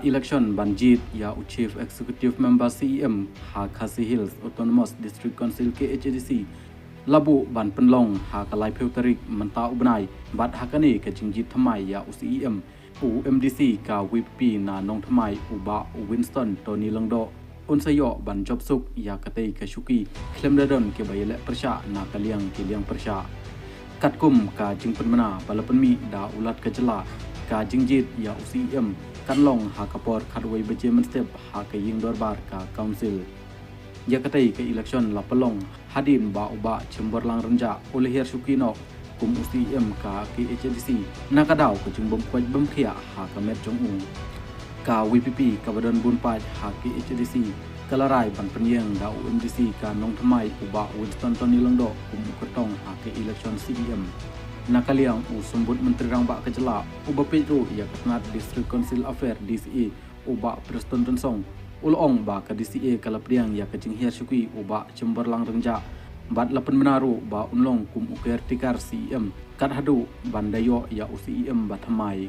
election banjit ya Chief Executive Member CEM ha Khasi Hills Autonomous District Council KHDC labu ban penlong ha kalai filterik menta ubnai bat hakani ke jingjit thamai ya CEM UMDC ka WP na nong thamai uba Winston Tony Langdo unsayo ban job suk ya katai ke shuki klemdadon ke bayele persya na kaliang ke liang persya katkum ka jingpen mana balapan mi da ulat ke jela ka jingjit ya CEM kanlong ha kapor khatwai bejemen step ha ke ying dorbar ka council ya katai ke election la pelong hadin ba uba chemberlang renja oleh her shukino kum CEM ka KHDC nakadaw ko jingbom kwaj bamkhia ha ka met jong ka WPP ka badan bunpaj ha KHDC kalarai ban penyeng da UMDC ka nong thamai uba Winston Tony Langdo kum ketong ha ke election CEM nakaliang usumbut menteri rang ba kejela uba pedro ya katnat district council affair DCA uba Preston Tonsong ulong ba ka DCA kalapriang ya kajing hiar syukui uba Cemberlang renja bat lapan menaru ba unlong kum uker tikar CEM kat hadu bandayo ya UCEM bathamai